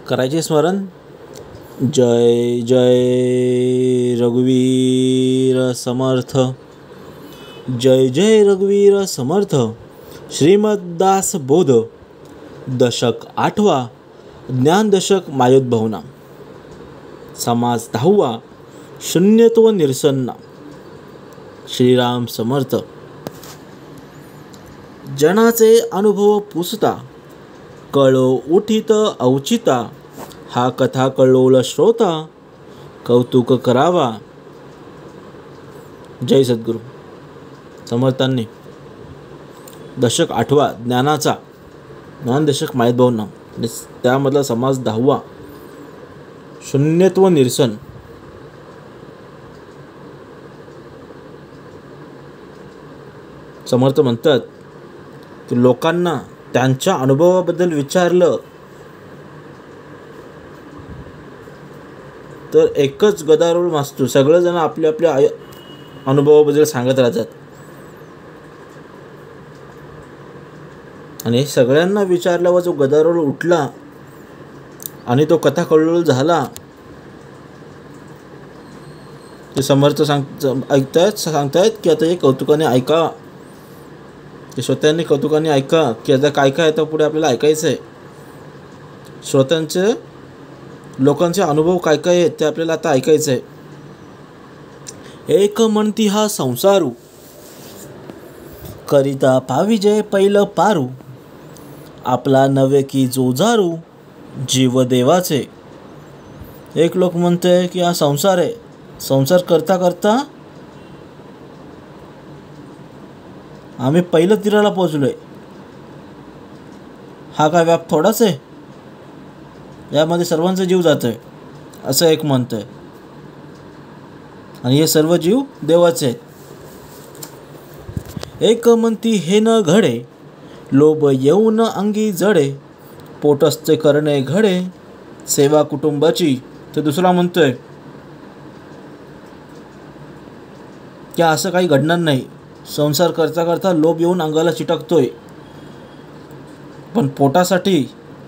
करायचे स्मरण. जय जय रघुवीर समर्थ. जय जय रघुवीर समर्थ. श्रीमद्दास बोध. दशक 8वा. ज्ञानदशक मायोद्भवना. समाज 10वा. शून्यत्व निरसन्ना. श्रीराम समर्थ. जनाचे अनुभव पुसता कळो उठित औचिता. हा कथा कळोल श्रोता कौतुक करावा. जय सद्गुरू. समर्थांनी दशक 8वा ज्ञानाचा ज्ञानदशक मायोद्भवना, त्यामधला समाज 10वा शून्यत्व निरसन. समर्थ म्हणतात की लोकांना त्यांच्या अनुभवाबद्दल विचारलं तर एकच गदारोळ माजतो. सगळेजण आपल्या आपल्या अनुभवाबद्दल सांगत राहतात आणि सगळ्यांना विचारल्यावर जो गदारोळ उठला आणि तो कथा कल्लोळ झाला, ते समर्थ सांगतायत की आता हे कौतुकाने ऐका. ते श्रोत्यांनी कौतुकाने ऐका की आता काय काय आता पुढे आपल्याला ऐकायचं आहे. श्रोत्यांचे लोकांचे अनुभव काय काय आहेत ते आपल्याला आता ऐकायचं आहे. एक म्हणती हा संसारू, करिता पाविजे पहिलं पारू. आपला नव्हे की जोजारू, जीव देवाचे. एक लोक म्हणते की हा संसार आहे. संसार करता करता आम्ही पहिलं तीराला पोहोचलोय. हा काय व्याप थोडाच आहे, यामध्ये सर्वांचा जीव जातोय असं एक म्हणतंय. आणि हे सर्व जीव देवाचे आहेत. एक म्हणती हे न घडे, लोभ येऊन अंगी जडे. पोटस्थे करणे घडे, सेवा कुटुंबाची. तर दुसरा म्हणतोय की असं काही घडणार नाही. संसार करता करता लोभ येऊन अंगाला चिटकतोय, पण पोटासाठी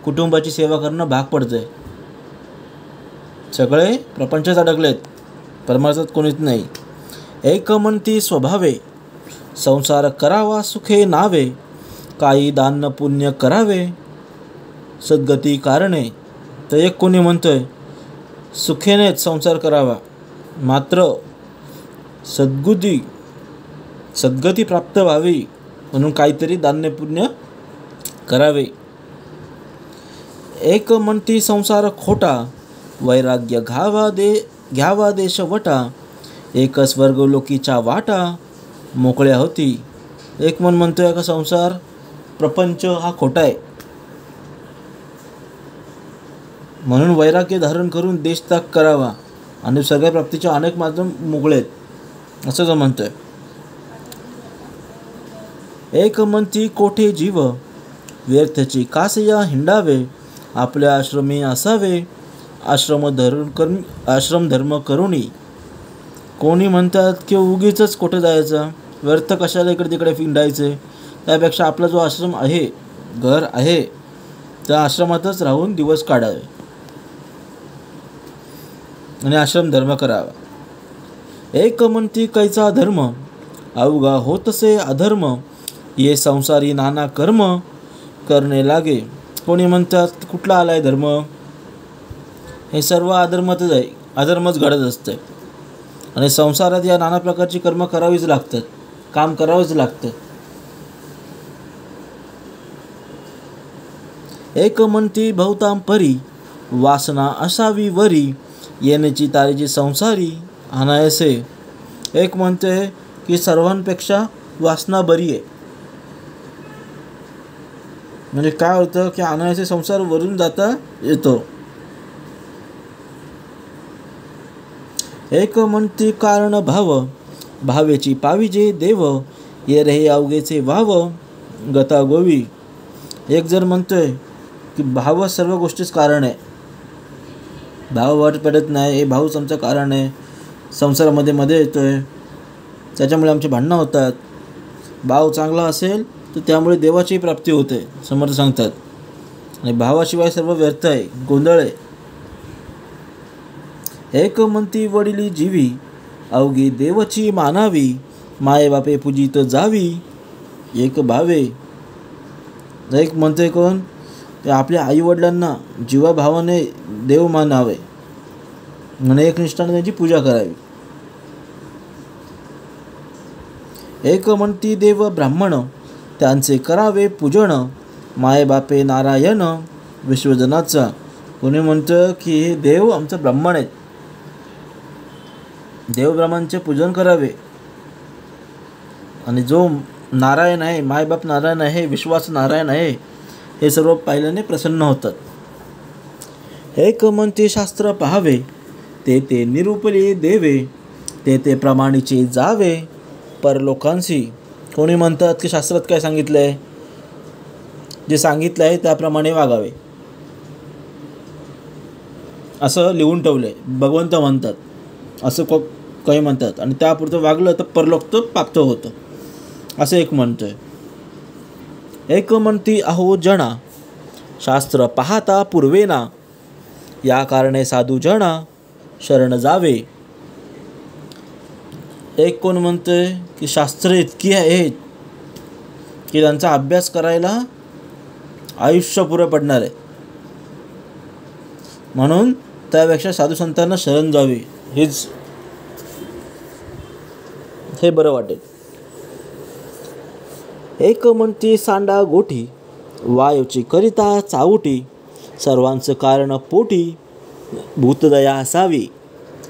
कुटुंबाची सेवा करणं भाग पडतंय. सगळे प्रपंचात अडकलेत, परमार्थात कोणीच नाही. एक म्हणती स्वभावे, संसार करावा सुखे नावे. काही दान पुण्य करावे, सद्गती कारणे. तर एक कोणी म्हणतोय सुखेनेच संसार करावा, मात्र सद्गती प्राप्त व्हावी म्हणून काहीतरी दान पुण्य करावे. एक म्हणती संसार खोटा, वैराग्य घ्यावा देश वटा. एक स्वर्ग लोकीच्या वाटा, मोकळ्या होती. एक मन म्हणतोय का संसार प्रपंच हा खोटा आहे, म्हणून वैराग्य धारण करून देशत्याग करावा आणि सगळ्या प्राप्तीचे अनेक माध्यम मोकळे आहेत असं जो म्हणतोय. एक म्हणती कोठे जीव, व्यर्थची कासया हिंडावे. आपल्या आश्रमी असावे, आश्रम धर्म करुणी. कोणी म्हणतात की उगीच कुठे जायचं, व्यर्थ कशाला इकडे तिकडे हिंडायचे. त्यापेक्षा आपला जो आश्रम आहे, घर आहे, त्या आश्रमातच राहून दिवस काढावे आणि आश्रम धर्म करावा. एक म्हणती कैचा धर्म, अवघा होतसे अधर्म. ये संसारी नाना कर्म, करणे लागे. कोणी म्हणतात कुठला आलाय धर्म, हे सर्व अधर्मातच आहे, अधर्मच घडत असते आणि संसारात या नाना प्रकारची कर्म करावीच लागतात, काम करावंच लागतं. एक म्हणती बहुतां परी, वासना असावी वरी. येण्याची तारीची संसारी अनायसे. एक म्हणते की सर्वांपेक्षा वासना बरी आहे. म्हणजे काय होतं की अनायसे संसार वरून जाता येतो. एक म्हणती कारण भाव, भावेची पाविजे देव. ये रे अवघेचे वाव, गता गोवी. एक जर म्हणतोय की भाव सर्व गोष्टीच कारण आहे, भाव वाट पडत नाही, हे भाऊच आमचं कारण आहे, संसारामध्ये मध्ये येतोय, त्याच्यामुळे आमची भांडणं होतात. भाव चांगला असेल तर त्यामुळे देवाची प्राप्ती होते, समर्थ सांगतात. आणि भावाशिवाय सर्व व्यर्थ आहे, गोंधळ आहे. एक म्हणती वडिली जीवी, अवघी देवची मानावी, माये बापे पूजित जावी, एक भावे. एक म्हणते कोण, आपल्या आई वडिलांना जीवाभावाने देव मानावे आणि एकनिष्ठाने त्यांची पूजा करावी. एक म्हणती देव ब्राह्मण, त्यांचे करावे पूजन, माये बापे नारायण, विश्वजनाचा. कोणी म्हणतं की हे देव आमचं ब्राह्मण आहेत, देव ब्राह्मणांचे पूजन करावे. आणि जो नारायण आहे, मायबाप नारायण आहे, विश्वास नारायण आहे, हे सर्व पाहिल्याने प्रसन्न होतात. एक म्हणते शास्त्र पाहावे, ते ते निरूपले देवे, ते ते प्रमाणिचे जावे परलोकांशी. कोणी म्हणतात की शास्त्रात काय सांगितलं आहे, जे सांगितलं आहे त्याप्रमाणे वागावे असं लिहून ठेवलं आहे, भगवंत म्हणतात असं काही म्हणतात. आणि त्यापुरतं वागलं तर परलोक तर प्राप्त होतं असं एक म्हणतोय. एक म्हणती अहो जना, शास्त्र पाहता पूर्वेना, या कारणे साधू जना शरण जावे. एक कोण म्हणतोय की शास्त्र इतकी आहेत की त्यांचा अभ्यास करायला आयुष्य पुरं पडणार आहे, म्हणून त्यापेक्षा साधू संतांना शरण जावे हे बरं वाटेल. एक म्हणती सांडा गोठी, वायूची करिता चावटी, सर्वांचं कारण पोटी, भूतदया असावी.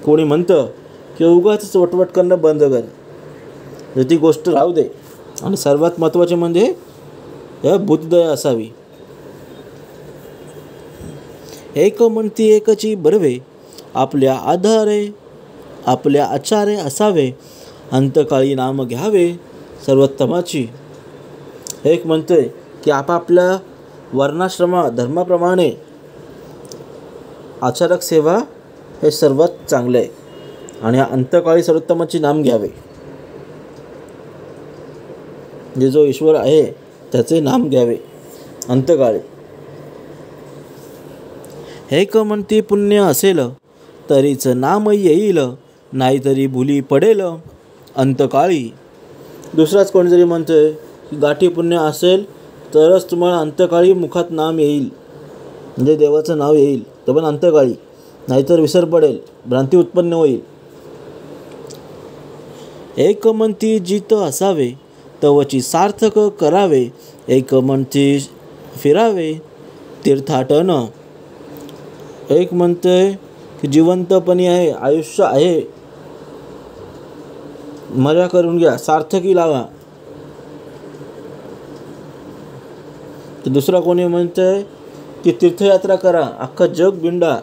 कोणी म्हणतं की उगाच वटवट करणं बंद कर, ती गोष्ट राहू दे, आणि सर्वात महत्त्वाचे म्हणजे भूतदया असावी. एक म्हणती एकची बर्वे, आपल्या आधारे आपल्या आचारे असावे, अंतकाळी नाम घ्यावे सर्वोत्तमाची. एक म्हणतोय की आपापल्या वर्णाश्रमा धर्माप्रमाणे आचारक सेवा हे सर्वात चांगले आहे, आणि अंतकाळी सर्वोत्तमाची नाम घ्यावे, जे जो ईश्वर आहे त्याचे नाम घ्यावे अंतकाळी. एक म्हणती पुण्य असेल तरीच नाम येईल, नाहीतरी भुली पडेल अंतकाळी. दुसराच कोणीतरी म्हणतोय की गाठी पुण्य असेल तरच तुम्हाला अंतकाळी मुखात नाम येईल, म्हणजे देवाचं नाव येईल, तर पण अंतकाळी, नाहीतर विसर पडेल, भ्रांती उत्पन्न होईल. एक म्हणती जित असावे, तवची सार्थक करावे, एक म्हणती फिरावे तीर्थाटन. एक म्हणतोय की जिवंतपणी आहे, आयुष्य आहे, मजा करून घ्या, सार्थकी लावा. तर दुसरा कोणी म्हणतोय की तीर्थयात्रा करा, अख्खं जग बिंडा,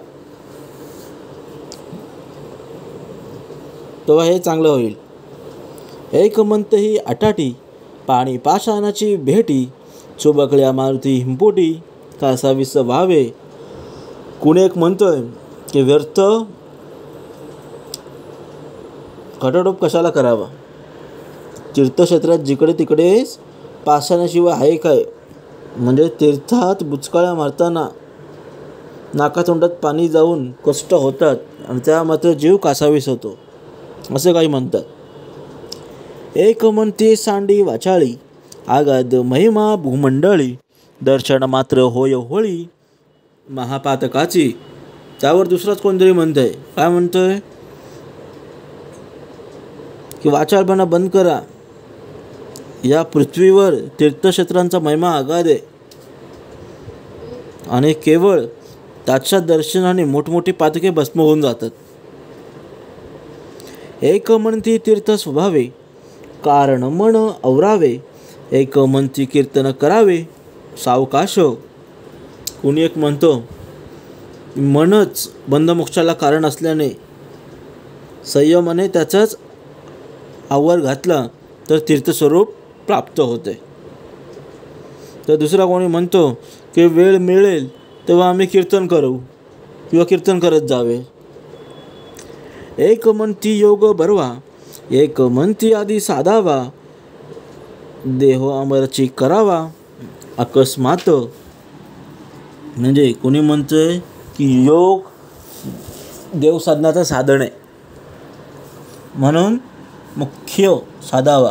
तेव्हा हे चांगलं होईल. एक म्हणतं ही अटाटी, पाणी पाषाणाची भेटी, चुबकल्या मारुती हिंपोटी, कासावीस व्हावे. कुणी एक म्हणतोय की व्यर्थ खटाटोप कशाला करावा, तीर्थक्षेत्रात जिकडे तिकडे पाषाणाशिवाय आहे काय, म्हणजे तीर्थात बुचकाळ्या मारताना नाकातोंडात पाणी जाऊन कष्ट होतात आणि त्यामध्ये जीव कासावीस होतो असं काही म्हणतात. एक म्हणते सांडी वाचाळी, आगाध महिमा भूमंडळी, दर्शन मात्र होय होळी महापातकाची. त्यावर दुसराच कोणतरी म्हणतंय, काय म्हणतोय की वाचाळपणा बंद करा, या पृथ्वीवर तीर्थक्षेत्रांचा महिमा आगाध आहे, आणि केवळ त्याच्या दर्शनाने मोठमोठी पातके भस्म होऊन जातात. एक म्हणती तीर्थ स्वभावे, कारण मन औरावे, एक म्हणती कीर्तन करावे सावकाश. कुणी एक म्हणतो मनच बंधमोक्षाला कारण असल्याने संयमाने त्याचाच आवर घातला तर तीर्थस्वरूप प्राप्त होते. तर दुसरा कोणी म्हणतो की वेळ मिळेल तेव्हा आम्ही कीर्तन करू किंवा कीर्तन करत जावे. एक म्हणती योग बरवा, एक म्हणती आधी साधावा, देह अमरची करावा अकस्मात. म्हणजे कोणी म्हणतोय की योग देवसाधनाचं साधन आहे, म्हणून मुख्य साधावा,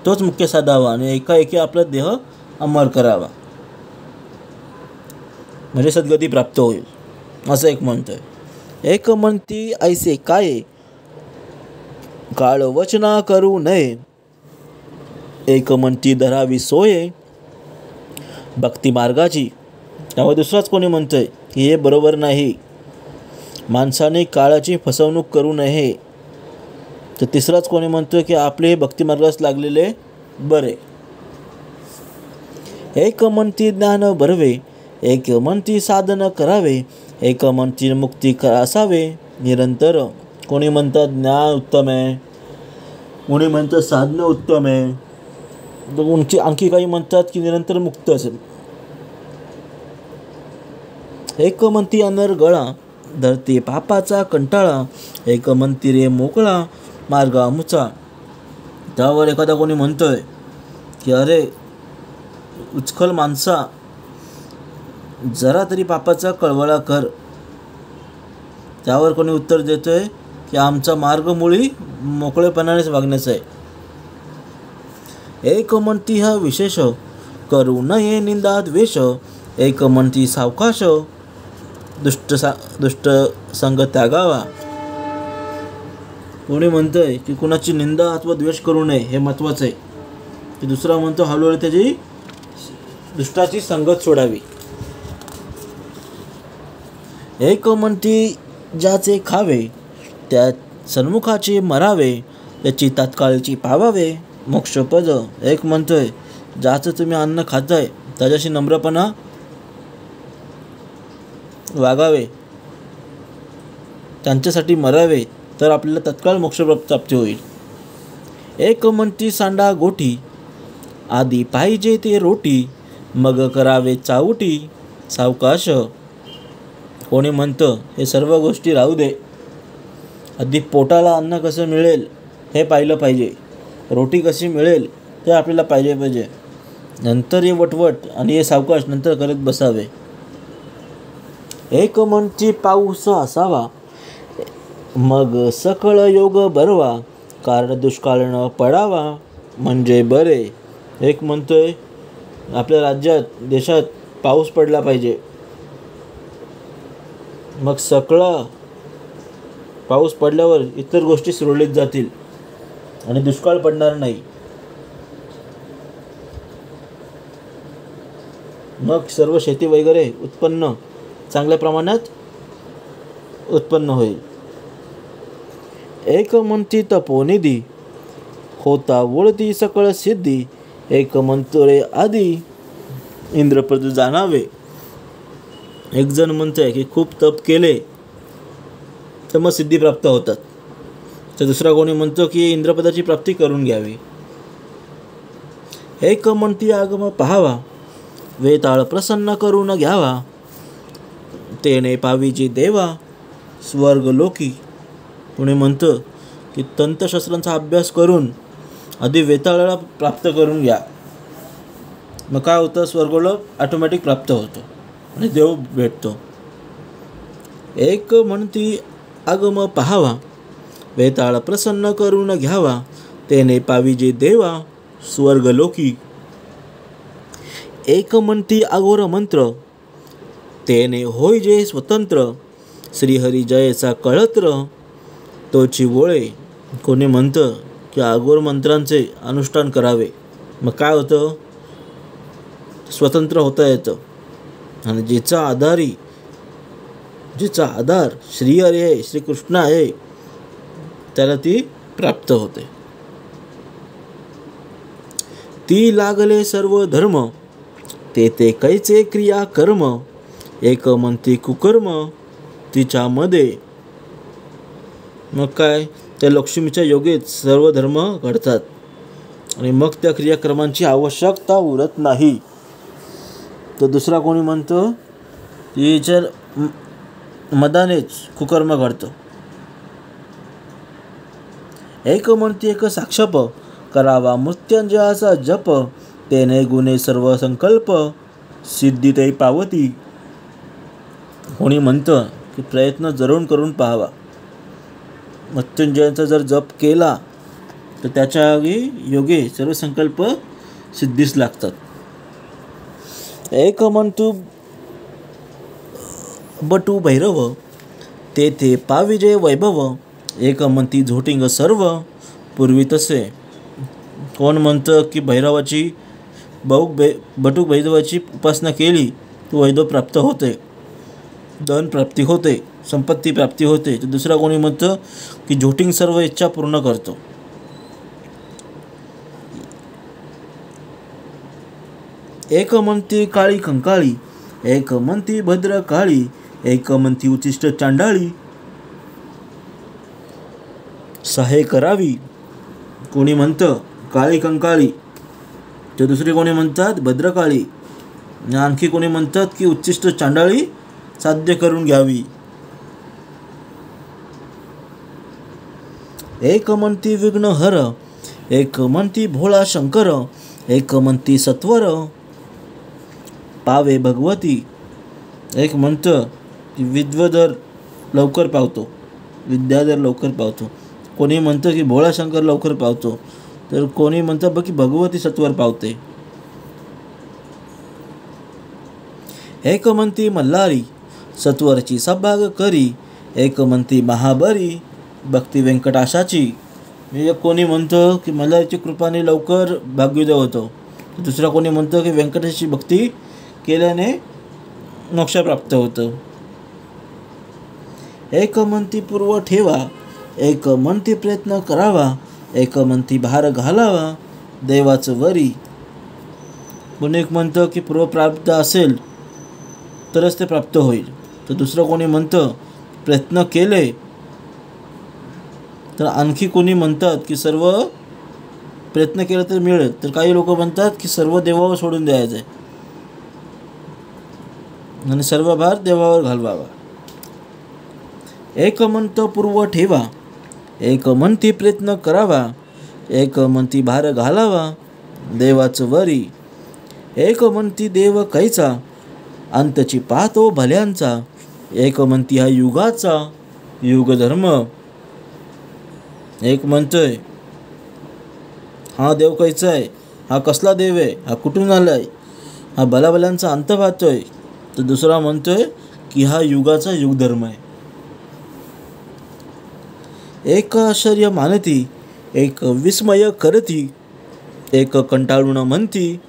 तोच मुख्य साधावा आणि एकाएकी आपला देह अमर करावा, म्हणजे सद्गती प्राप्त होईल, असं एक म्हणतोय. एक म्हणती ऐसे काय, काळ वचना करू नये. एक म्हणती धरावी सोय, भक्ती मार्गाची. त्यामुळे दुसराच कोणी म्हणतोय की हे बरोबर नाही, माणसाने काळाची फसवणूक करू नये. तर तिसराच कोणी म्हणतोय की आपले हे भक्ती मार्गास लागलेले बरे. एक म्हणती ज्ञान भरवे, एक म्हणती साधन करावे, एक म्हणती मुक्ती असावे निरंतर. कोणी म्हणतात ज्ञान उत्तम आहे, कोणी म्हणतात साधन उत्तम आहे, तर आणखी काही म्हणतात की निरंतर मुक्त असेल. एक म्हणती अनर्गळा, धरती पापाचा कंटाळा, एक म्हणती रे मोकळा मार्ग अमुचा. त्यावर एखादा कोणी म्हणतोय की अरे उचकल माणसा, जरा तरी पापाचा कळवळा कर. त्यावर कोणी उत्तर देतोय की आमचा मार्ग मुळी मोकळेपणानेच वागण्याचा आहे. एक म्हणती हा विशेष, करू नये निंदा द्वेष, एक म्हणती सावकाश, दुष्ट संग त्यागावा. कोणी म्हणतंय की कुणाची निंदा अथवा द्वेष करू नये, हे महत्त्वाचं आहे. की दुसरा म्हणतो हळूहळू त्याची दुष्टाची संगत सोडावी. एक म्हणती ज्याचे खावे, त्या सन्मुखाची मरावे, त्याची तात्काळची पावावे मोक्षपद. एक म्हणतोय ज्याचं तुम्ही अन्न खाताय त्याच्याशी नम्रपणा वागावे, त्यांच्यासाठी मरावे, तर आपल्याला तत्काळ मोक्षप्राप्ती होईल. एक म्हणती सांडा गोठी, आधी पाहिजे ते रोटी, मग करावे चावटी सावकाश. कोणी म्हणतं हे सर्व गोष्टी राहू दे, आधी पोटाला अन्न कसं मिळेल हे पाहिलं पाहिजे, रोटी कशी मिळेल ते आपल्याला पाहिजे, नंतर हे वटवट आणि हे सावकाश नंतर करत बसावे. एक म्हणती पाऊस असावा, मग सकळ योग बरवा, कारण दुष्काळ न पडावा म्हणजे बरे. एक म्हणतोय आपल्या राज्यात देशात पाऊस पडला पाहिजे, मग सकळा पाऊस पडल्यावर इतर गोष्टी सुरळीत जातील आणि दुष्काळ पडणार नाही. मग सर्व शेती वगैरे उत्पन्न चांगल्या प्रमाणात उत्पन्न होईल. एक म्हणती तपोनिधी, होता वळती सकळ सिद्धी, एक म्हणतो रे आधी इंद्रपद जाणावे. एक जण म्हणतोय की खूप तप केले तर मग सिद्धी प्राप्त होतात, तर दुसरा कोणी म्हणतो की इंद्रपदाची प्राप्ती करून घ्यावी. एक म्हणती आगम पहावा, वेताळ प्रसन्न करून घ्यावा, तेने पावीजी देवा स्वर्ग लोकी. कोणी म्हणतं की तंत्रशास्त्रांचा अभ्यास करून आधी वेताळाला प्राप्त करून घ्या, मग काय होतं, स्वर्गलोक ऑटोमॅटिक प्राप्त होतो आणि देव भेटतो. एक म्हणती आगम पहावा, वेताळ प्रसन्न करून घ्यावा, तेने पावीजे देवा स्वर्गलोकी. एक म्हणती अघोर मंत्र, तेने होय जे स्वतंत्र, श्रीहरी जयचा कळत्र तोची वोळे. कोणी म्हणतं की अघोर मंत्रांचे अनुष्ठान करावे, मग काय होतं, स्वतंत्र होता येतं आणि जिचा आधार श्रीहरी आहे, श्रीकृष्ण आहे, त्याला ती प्राप्त होते. ती लागले सर्व धर्म, ते कैचे क्रिया कर्म, एक म्हणती कुकर्म तिच्यामध्ये. मग काय, त्या लक्ष्मीच्या योगेत सर्व धर्म घडतात आणि मग त्या क्रियाक्रमांची आवश्यकता उरत नाही. तर दुसरा कोणी म्हणतो तिच्या मदानेच कुकर्म घडतं. एक म्हणती एक साक्षप, करावा मृत्युंजयाचा जप, तेने गुणे सर्व संकल्प, सिद्धी ते पावती. कोणी म्हणतं की प्रयत्न जरूर करून पाहावा. मृत्युंजयाचा जर जप केला तर त्याच्या योगे सर्व संकल्प सिद्धीस लागतात. एक म्हणतो बटू भैरव तेथे पाविजे वैभव, एक म्हणती झोटिंग सर्व पूर्वी तसे. कोण म्हणतं की भैरवाची बटूक भैरवाची उपासना केली तर वैभव प्राप्त होते, धन प्राप्ती होते, संपत्ती प्राप्ती होते. तर दुसरा कोणी म्हणतं की झोटिंग सर्व इच्छा पूर्ण करतो. एक म्हणती काळी कंकाळी, एक म्हणती भद्र काळी, एक म्हणती उचिष्ट चांडाळी. सहाय्य करावी कोणी म्हणतं काळी कंकाळी, तर दुसरे कोणी म्हणतात भद्रकाळी, आणखी कोणी म्हणतात की उच्चिष्ट चांडाळी साध्य करून घ्यावी. एक म्हणती विघ्नहर, एक म्हणती भोळा शंकर, एक म्हणती सत्वर पावे भगवती. एक म्हणतं की विद्याधर लवकर पावतो, विद्याधर लवकर पावतो. कोणी म्हणतं की भोळा शंकर लवकर पावतो, तर कोणी म्हणतं बघ की भगवती सत्वर पावते. एक म्हणती मल्हारी सत्वरची सभाग करी, एक म्हणती महाबरी भक्ती व्यंकटाशाची. म्हणजे कोणी म्हणतं की मल्हारीची कृपाने लवकर भाग्योदय होतो, दुसरा कोणी म्हणतं की व्यंकटेशाची भक्ती केल्याने मोक्ष प्राप्त होतं. एक म्हणती पूर्व ठेवा, एक म्हणती प्रयत्न करावा, एक म्हणती भार घालावा देवाचं वरी. कोणी एक म्हणतं की पूर्व प्राप्त असेल तरच ते प्राप्त होईल, तर दुसरं कोणी म्हणतं प्रयत्न केले. तर आणखी कोणी म्हणतात की सर्व प्रयत्न केला तर मिळेल, तर काही लोक म्हणतात की सर्व देवावर सोडून द्यायचं आहे आणि सर्व भार देवावर घालवावा. एक म्हणतं पूर्व ठेवा, एक म्हणती प्रयत्न करावा, एक म्हणती भार घालावा देवाचं वरी. एक म्हणती देव कैचा अंतची पाहतो भल्यांचा, एक म्हणती हा युगाचा युगधर्म. एक म्हणतोय हा देव कैचा आहे, हा कसला देव आहे, हा कुठून आलाय, हा भलाभल्यांचा अंत पाहतोय. तर दुसरा म्हणतोय की हा युगाचा युगधर्म आहे. एक आश्चर्य मानती, एक विस्मय करती, एक कंटाळून म्हणती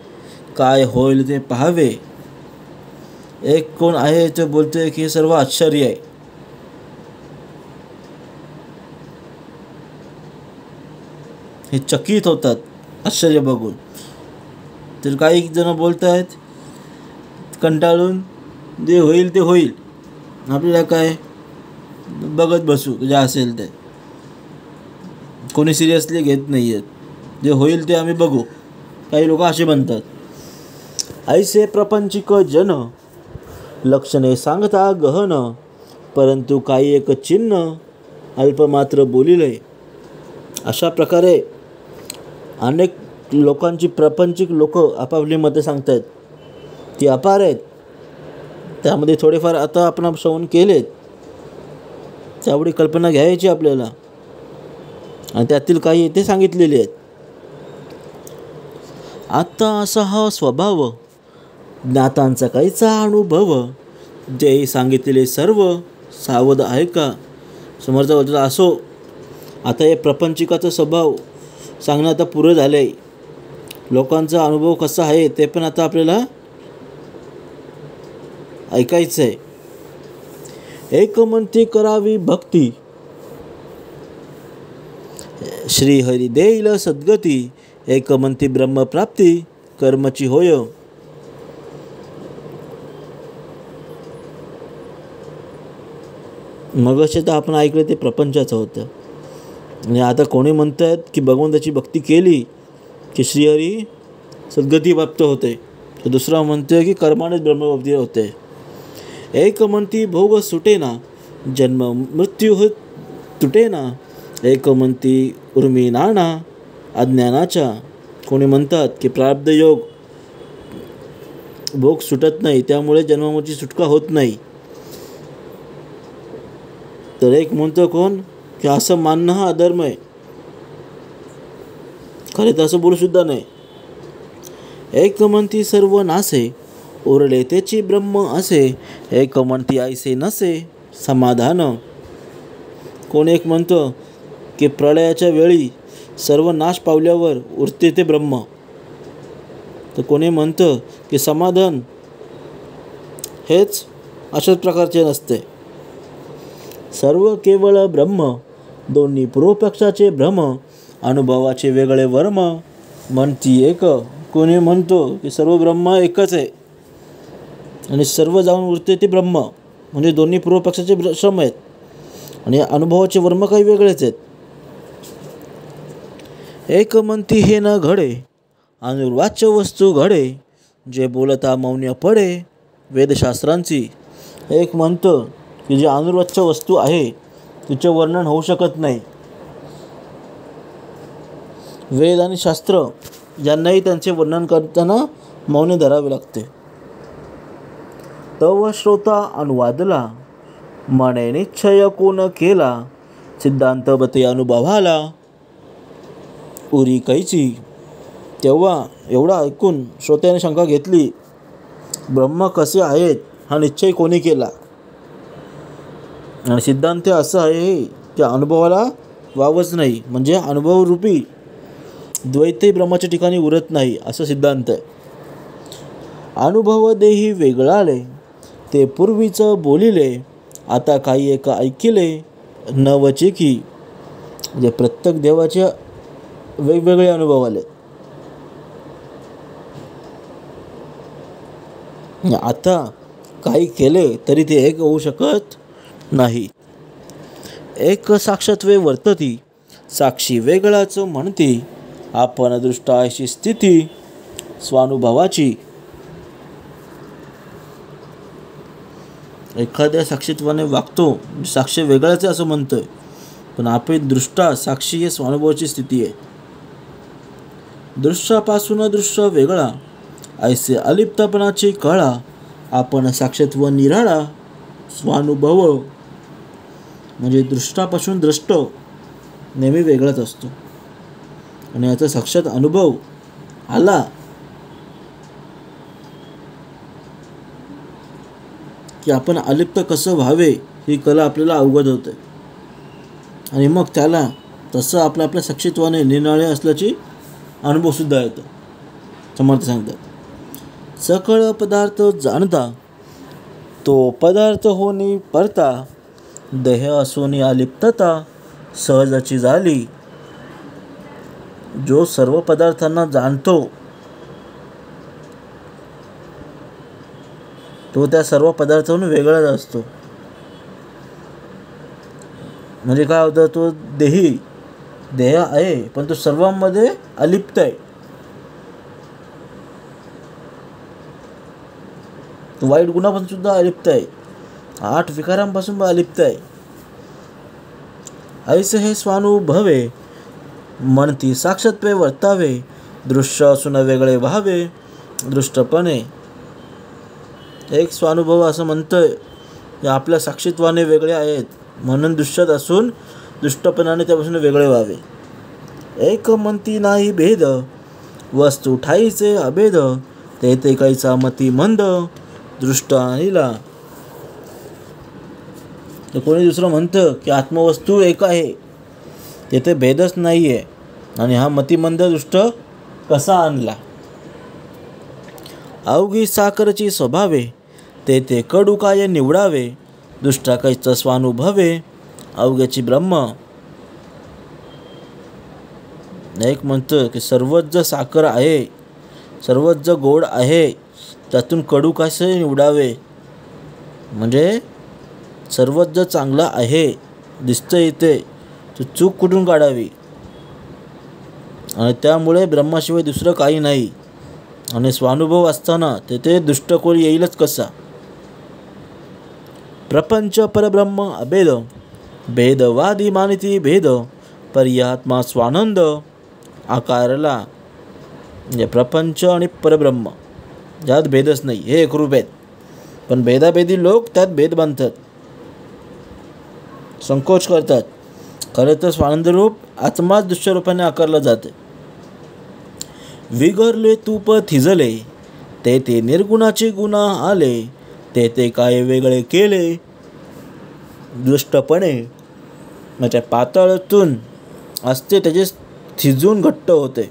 काय होईल ते पाहावे. एक कोण आहे ते बोलतोय की हे सर्व आश्चर्य आहे. हे चकित होतात आश्चर्य बघून. तर काही जण बोलत आहेत कंटाळून जे होईल ते होईल, आपल्याला काय बघत बसू जे असेल ते. कोणी सिरियसली घेत नाही आहेत, जे होईल ते आम्ही बघू, काही लोक असे म्हणतात. ऐसे प्रपंचिक जन लक्षणे सांगता गहन, परंतु काही एक चिन्ह अल्पमात्र बोलिले. अशा प्रकारे अनेक लोकांची प्रापंचिक लोक आपापली मते सांगतात, ती अपार आहेत. त्यामध्ये थोडेफार आता आपण श्रवण केलेत, त्यावेळी कल्पना घ्यायची आपल्याला, आणि त्यातील काही ते सांगितलेले आहेत. आता असा हा स्वभाव ज्ञातांचा काहीचा अनुभव, जे सांगितलेले सर्व सावध आहे का. समोरचा बोलतो असो, आता हे प्रपंचिकाचा स्वभाव सांगणं आता पुरं झालं आहे, लोकांचा अनुभव कसा आहे ते पण आता आपल्याला ऐकायचं आहे. एक म्हणती करावी भक्ती, श्रीहरी देईल सद्गती, एक म्हणती ब्रह्मप्राप्ती कर्मची होय. मगाशी तर आपण ऐकलं ते प्रपंचाचं होतं, आणि आता कोणी म्हणतात की भगवंताची भक्ती केली की श्रीहरी सद्गती प्राप्त होते, तर दुसरा म्हणतोय की कर्मानेच ब्रह्मप्राप्ती होते. एक म्हणती भोग सुटेना, जन्म मृत्यू तुटेना, एक म्हणती उर्मी नाना अज्ञानाच्या. कोणी म्हणतात की प्रारब्ध योग भोग सुटत नाही, त्यामुळे जन्माची सुटका होत नाही. तर एक म्हणतो कोण की असं मानणं हा अधर्म आहे, खरे तर असं बोलू सुद्धा नाही. एक म्हणती सर्व नासे, उरले त्याची ब्रह्म असे. एक म्हणती ऐसे नसे समाधान. कोण एक म्हणतो की प्रलयाच्या वेळी सर्व नाश पावल्यावर उरते ते ब्रह्म, तर कोणी म्हणतं की समाधान हेच अशाच प्रकारचे नसते. सर्व केवळ ब्रह्म, दोन्ही पूर्वपक्षाचे भ्रम, अनुभवाचे वेगळे वर्म, म्हणती एक. कोणी म्हणतो की सर्व ब्रह्म एकच आहे आणि सर्व जाऊन उरते ते ब्रह्म, म्हणजे दोन्ही पूर्वपक्षाचे श्रम आहेत आणि अनुभवाचे वर्म काही वेगळेच आहेत. एक म्हणती हे न घडे, अनुर्वाच्य वस्तू घडे, जे बोलता मौन्य पडे वेदशास्त्रांची. एक म्हणतं की जे अनुर्वाच्य वस्तू आहे तिचे वर्णन होऊ शकत नाही. वेद आणि शास्त्र यांनाही त्यांचे वर्णन करताना मौन धरावे लागते. तव श्रोता अनुवादला, मने निश्चय कोण केला, सिद्धांत बते अनुभवाला उरी कैची. तेव्हा एवढा ऐकून श्रोत्याने शंका घेतली, ब्रह्म कसे आहेत हा निश्चय कोणी केला. आणि सिद्धांत असं आहे की अनुभवाला वावच नाही, म्हणजे अनुभवरूपी द्वैतही ब्रह्माच्या ठिकाणी उरत नाही असं सिद्धांत आहे. अनुभव देही वेगळाले, ते पूर्वीच बोलिले, आता काही एक ऐकिले नवचिकी. म्हणजे प्रत्येक देवाचे वेगवेगळे अनुभव आले. आता काही केले तरी ते एक होऊ शकत नाही. एक साक्षात्वे वर्तती, साक्षी वेगळाच म्हणती, आपण दृष्टा अशी स्थिती स्वानुभवाची. एखाद्या साक्षीत्वाने वागतो, साक्षी वेगळाच आहे असं म्हणतोय, पण आपण दृष्टा साक्षी हे स्वानुभवाची स्थिती आहे. दृश्यापासून दृश्य वेगळा, ऐसे अलिप्तपणाची कळा, आपण साक्षीत्व निराळा स्वानुभव. म्हणजे दृष्टापासून द्रष्ट नेहमी वेगळाच असतो आणि याचा साक्षात अनुभव आला की आपण अलिप्त कसं व्हावे ही कला आपल्याला अवगत होते आणि मग त्याला तसं आपल्या साक्षीत्वाने निराळे असल्याची अनुभवसुद्धा येतो. समर्थ सांगतात, सकळ पदार्थ जाणता, तो पदार्थ होणी परता, देह असोनी अलिप्तता सहजाची झाली. जो सर्व पदार्थांना जाणतो तो त्या सर्व पदार्थांहून वेगळाच असतो. म्हणजे काय होतं, तो देह आहे पण तो सर्वांमध्ये अलिप्त आहे. तो वाईट गुणापासून सुद्धा अलिप्त आहे, 8 विकारांपासून अलिप्त आहे. ऐसे हे स्वानुभवे, म्हणती साक्षात्वे वर्तावे, दृश्य असून वेगळे व्हावे दृष्टपणे. एक स्वानुभव असं म्हणतोय की आपल्या साक्षीत्वाने वेगळे आहेत म्हणून दृश्यात असून दृष्टपणाने त्यापासून वेगळे व्हावे. एक म्हणती नाही भेद, वस्तू ठाईचे अभेद, ते काहीचा मती मंद दृष्ट आणिला. तर कोणी दुसरं म्हणतं की आत्मवस्तू एक आहे, तेथे भेदच नाही आहे आणि हा मतिमंद दृष्ट कसा आणला. अवघी साखरची स्वभावे, ते कडू काय निवडावे, दृष्टा काहीचा स्वानुभवे अवघ्याची ब्रह्म. एक म्हणतं की सर्वच जे साखर आहे, सर्वच जे गोड आहे, त्यातून कडू कसे निवडावे. म्हणजे सर्वच जे चांगलं आहे दिसतं इथे, तो चूक कुठून काढावी. आणि त्यामुळे ब्रह्माशिवाय दुसरं काही नाही आणि स्वानुभव असताना तेथे दुष्टकोल येईलच कसा. प्रपंच परब्रह्म अभेद, भेदवादी मानिती भेद, पर्यात्मा स्वानंद आकारला. म्हणजे प्रपंच आणि परब्रह्म यात भेदच नाही, हे एकरूप आहेत, पण भेदाभेदी लोक त्यात भेद बांधतात. संकोच करतात. खरं तर स्वानंदरूप आत्माच दृश्यरूपाने आकारला जाते. विगरले तूप थिजले, ते निर्गुणाचे गुणा आले, ते काय वेगळे केले. दृष्टपणे म्हणजे पातळातून असते त्याचे थिजून घट्ट होते.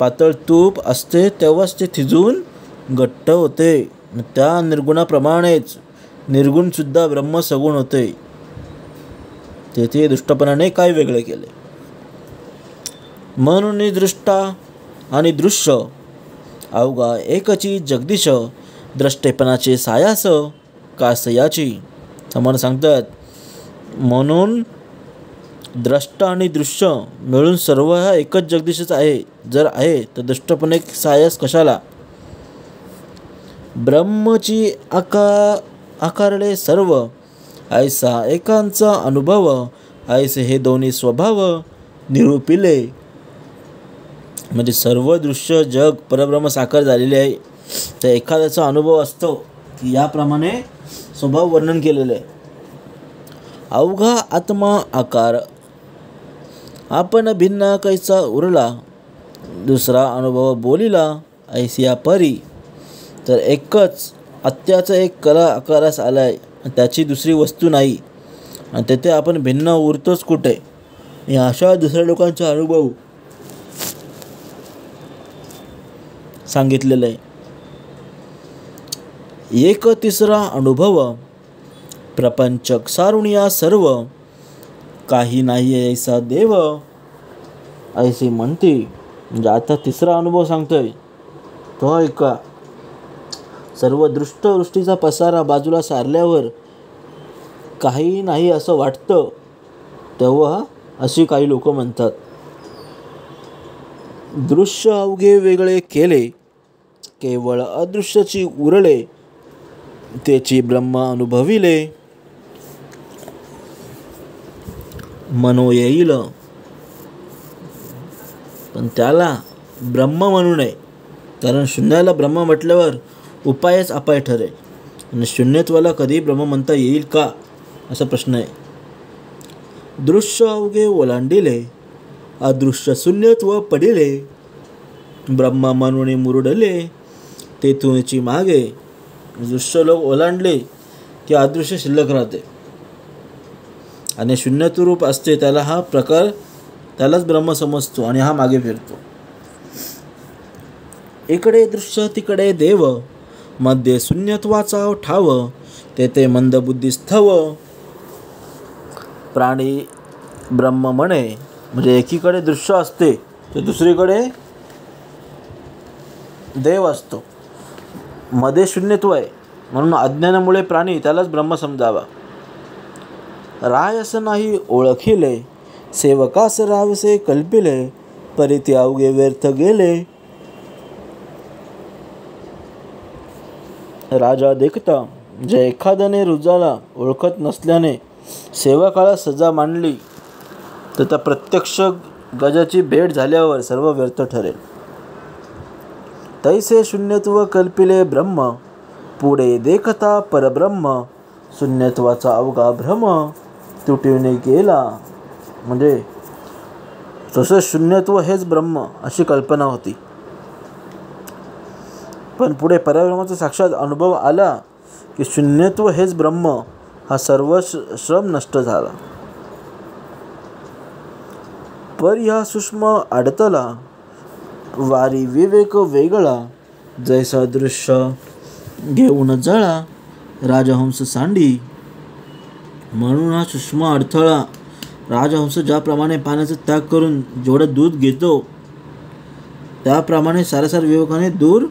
पातळ तूप असते तेव्हाच ते थिजून घट्ट होते. त्या निर्गुणाप्रमाणेच निर्गुणसुद्धा ब्रह्म सगुण होते. तेथे दृष्टपणाने काय वेगळे केले. म्हणून दृष्टा आणि दृश्य अवघा एकची जगदीश, द्रष्टेपणाचे सायास कासयाची. समान सांगतात, म्हणून द्रष्टा आणि दृश्य मिळून सर्व हा एकच जगदीशच आहे. जर आहे तर दृष्टपणे सायास कशाला. ब्रह्मची आकारले सर्व, ऐसा एकांचा अनुभव, ऐसे हे दोन्ही स्वभाव निरूपिले. म्हणजे सर्व दृश्य जग परब्रह्म साकार झालेले आहे. तर एखाद्याचा अनुभव असतो की याप्रमाणे स्वभाव वर्णन केलेले आहे. अवघा आत्मा आकार, आपण भिन्न कैसा उरला, दुसरा अनुभव बोलिला ऐसिया परी. तर एकच आत्याचा एक कला आकारास आलाय, त्याची दुसरी वस्तू नाही, आणि तेथे आपण भिन्न उरतोच कुठे. या अशा दुसऱ्या लोकांचा अनुभव सांगितलेलं आहे. एक तिसरा अनुभव, प्रपंचक सारुणिया सर्व, काही नाही ऐसा देव, ऐसे म्हणते. म्हणजे आता तिसरा अनुभव सांगतोय तो ऐका. सर्व दृष्टवृष्टीचा पसारा बाजूला सारल्यावर काही नाही असं वाटतं, तेव्हा अशी काही लोक म्हणतात. दृश्य अवघे वेगळे केले, केवळ अदृश्याची उरले, त्याची ब्रह्म अनुभविले. मनो येईल पण त्याला ब्रह्म म्हणू नये, कारण शून्याला ब्रह्म म्हटल्यावर उपायच अपाय ठरेल. आणि शून्यत्वाला कधी ब्रह्म म्हणता येईल का, असा प्रश्न आहे. दृश्य अवघे ओलांडिले, अदृश्य शून्यत्व पडिले, ब्रह्म म्हणून मुरडले, तेथूनची मागे. दृश्य लोक ओलांडले की अदृश्य शिल्लक राहते, आणि शून्यत्व रूप असते त्याला हा प्रकार, त्यालाच ब्रह्म समजतो आणि हा मागे फिरतो. इकडे दृश्य तिकडे देव, मध्ये शून्यत्वाचा ठाव, तेथे मंदबुद्धी स्थव. प्राणी ब्रह्म म्हणे, म्हणजे एकीकडे दृश्य असते तर दुसरीकडे देव असतो. मध्ये शून्यत्व आहे, म्हणून अज्ञानामुळे प्राणी त्यालाच ब्रह्म समजावा. रायस नाही ओळखिले, सेवकास रावसे कल्पिले, परिती अवघे व्यर्थ गेले. राजा देखता, जे एखाद्याने रुजाला ओळखत नसल्याने सेवकाला सजा मांडली, तर त्या प्रत्यक्ष गजाची भेट झाल्यावर सर्व व्यर्थ ठरेल. तैसे शून्यत्व कल्पिले ब्रह्म, पुढे देखता परब्रह्म, शून्यत्वाचा अवघा भ्रम, तुटविणे गेला. म्हणजे तसं शून्यत्व हेच ब्रह्म अशी कल्पना होती, पण पुढे परब्रह्माचा साक्षात अनुभव आला की शून्यत्व हेच ब्रह्म, हा सर्व श्रम नष्ट झाला. पर ह्या सूक्ष्म अडतला, वारी विवेक वेगळा, जैसा दृश्य घेऊन जळा, राजहंस सांडी. म्हणून हा सूक्ष्म अडथळा, राजहंस ज्याप्रमाणे पाण्याचा त्याग करून जेवढं दूध घेतो, त्याप्रमाणे सारासार विवेकाने दूर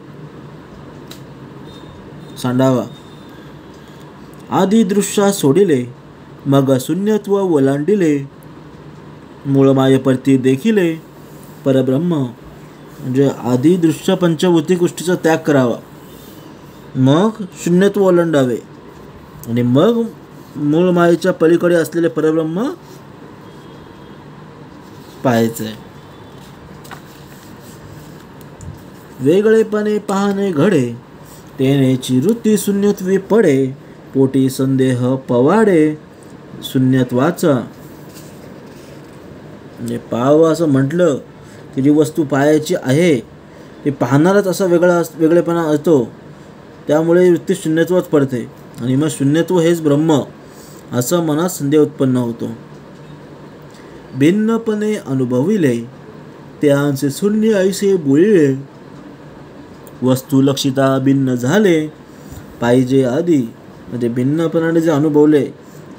सांडावा. आधी दृश्या सोडिले, मग शून्यत्व ओलांडिले, मूळ मायेपरती देखिले परब्रह्म. म्हणजे आधी दृश्य पंचभूतिक गोष्टीचा त्याग करावा, मग शून्यत्व ओलांडावे, आणि मग मूळ मायेच्या पलीकडे असलेले परब्रह्म पाहायचे. वेगळेपणे पाहणे घडे, तेनेची वृत्ती शून्यत्वी पडे, पोटी संदेह पवाडे, शून्यत्वाचा म्हणजे पाहावं असं म्हटलं की जी वस्तू पाहायची आहे ते पाहणारच असा वेगळेपणा असतो, त्यामुळे वृत्ती शून्यत्वच पडते आणि मग शून्यत्व हेच ब्रह्म असं मनात संदेह उत्पन्न होतो. भिन्नपणे अनुभविले त्यांचे शून्य ऐसे बोलिले, वस्तू लक्षिता भिन्न झाले पाहिजे आधी. म्हणजे भिन्नपणाने जे अनुभवले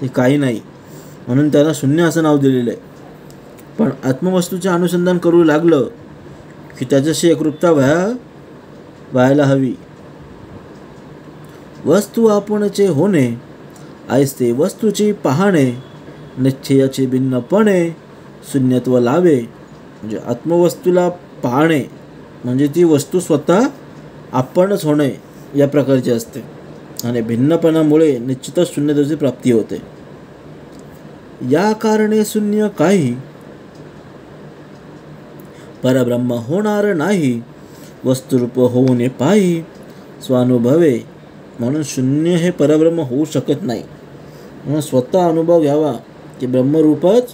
ते काही नाही म्हणून त्याला शून्य असं नाव दिलेलं आहे. पण आत्मवस्तूचे अनुसंधान करू लागलं की त्याच्याशी एकरूपता व्हायला हवी. वस्तू आपणचे होणे ऐसे वस्तूची पाहणे निश्चयाचे भिन्नपणे शून्यत्व लावे. म्हणजे आत्मवस्तूला पाहणे म्हणजे ती वस्तू स्वतः आपणच होणे या प्रकारची असते आणि भिन्नपणामुळे निश्चितच शून्यतेची प्राप्ती होते. या कारणे शून्य काही परब्रह्म होणार नाही, वस्तुरूप होऊन पाही स्वानुभवे. म्हणून शून्य हे परब्रह्म होऊ शकत नाही, म्हणून स्वतः अनुभव घ्यावा की ब्रह्मरूपच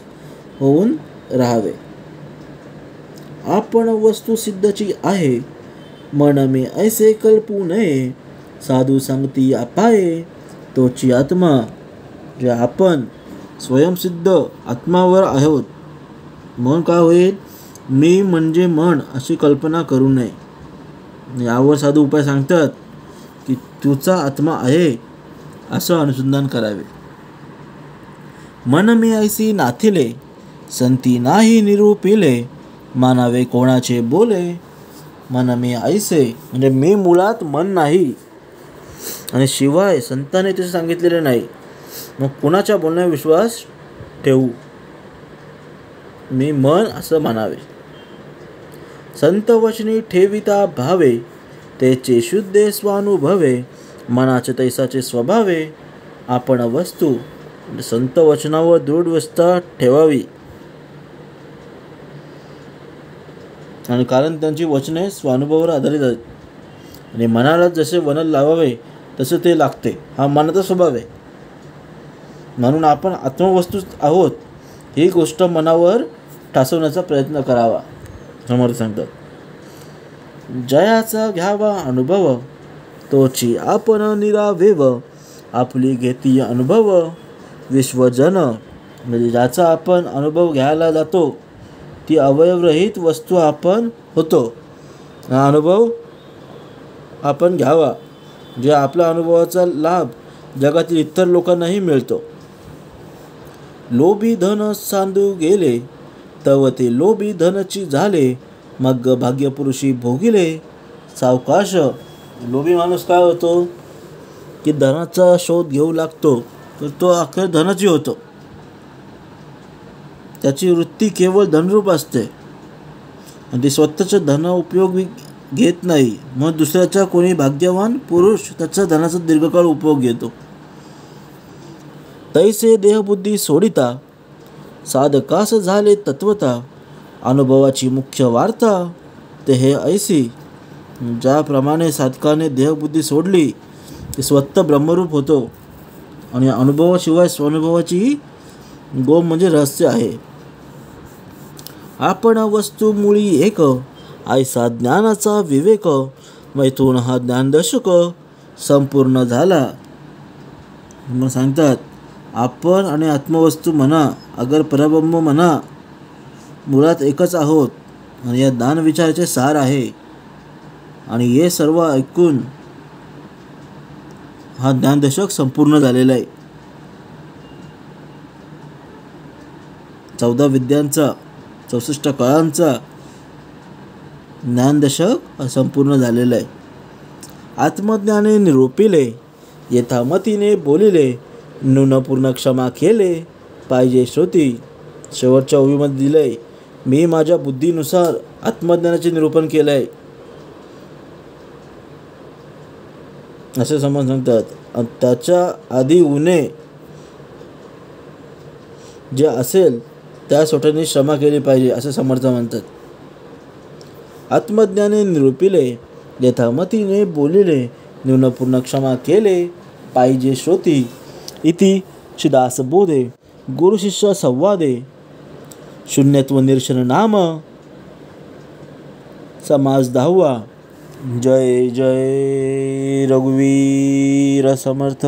होऊन राहावे. आपण वस्तू सिद्धची आहे मन मी ऐसे कल्पू नये, साधू सांगती अपाये तोची आत्मा. जे आपण स्वयंसिद्ध आत्मावर आहोत म्हणून काय होईल, मी म्हणजे मन अशी कल्पना करू नये. यावर साधू उपाय सांगतात की तुझा आत्मा आहे असं अनुसंधान करावे. मन मी ऐसी नाथिले संती नाही निरूपिले, मानावे कोणाचे बोले. मन मी ऐसे म्हणजे मी मुळात मन नाही आणि शिवाय संतांनी तसे सांगितलेले नाही, मग कुणाच्या बोलण्यावर विश्वास ठेवू. मी मन असं म्हणावे. संत वचनी ठेविता भावे तेचे शुद्धे स्वानुभवे, मनाचे तैसाचे स्वभावे आपण वस्तू. संत वचनावर दृढ विश्वास ठेवावी आणि कारण त्यांची वचने स्वानुभवावर आधारित आहेत आणि मनाला जसे वनल लावावे तसे ते लागते, हा मनाचा स्वभाव आहे. म्हणून आपण आत्मवस्तू आहोत ही गोष्ट मनावर ठासवण्याचा प्रयत्न करावा. समर्थ सांगतात, जयाचा घ्यावा अनुभव तोची आपण निरावेव, आपली घेती अनुभव विश्वजन. म्हणजे ज्याचा आपण अनुभव घ्यायला जातो ती अवयवरहित वस्तू आपण होतो. हा अनुभव आपण घ्यावा, जे आपल्या अनुभवाचा लाभ जगातील इतर लोकांनाही मिळतो. लोभी धन सांधू गेले तव ते लोभी धनची झाले, मग भाग्यपुरुषी भोगिले सावकाश. लोभी माणूस काय होतो की धनाचा शोध घेऊ लागतो तर तो अखेर धनाची होतो. त्याची वृत्ती केवळ धनरूप असते आणि ते स्वतःचा धन उपयोग घेत नाही. मग दुसऱ्याचा कोणी भाग्यवान पुरुष त्याचा धनाचा दीर्घकाळ उपयोग घेतो. तैसे देहबुद्धी सोडिता साधकास झाले तत्वता, अनुभवाची मुख्य वार्ता ते हे ऐसी. ज्याप्रमाणे साधकाने देहबुद्धी सोडली ते स्वतः ब्रह्मरूप होतो आणि अनुभवाशिवाय स्वानुभवाची गोम म्हणजे रहस्य आहे. आपण वस्तू मुळी एक ऐसा ज्ञानाचा विवेक, मैथून हा ज्ञानदशक संपूर्ण झाला. मग सांगतात आपण आणि आत्मवस्तू म्हणा अगर परब्रह्म म्हणा मुळात एकच आहोत आणि या ज्ञान विचाराचे सार आहे आणि हे सर्व ऐकून हा ज्ञानदशक संपूर्ण झालेला आहे. 14 विद्यांचा 64 कळांचा ज्ञानदशक संपूर्ण झालेलं आहे. आत्मज्ञाने निरूपिले यथामतीने बोलिले, न्यूनपूर्ण क्षमा केले पाहिजे श्रोती. शेवटच्या ओवीमध्ये दिलंय मी माझ्या बुद्धीनुसार आत्मज्ञानाचे निरूपण केलं आहे असे समज सांगतात. त्याच्या आधी उणे जे असेल त्या सोट्याने क्षमा केली पाहिजे असे समर्थ म्हणतात. आत्मज्ञाने निरूपिले यथामतीने बोलिले, न्यूनपूर्ण क्षमा केले पाहिजे श्रोती. इति श्रीदासबोधे गुरु शिष्य संवादे शून्यत्व निरसन नाम समाज 10वा. जय जय रघुवीर समर्थ.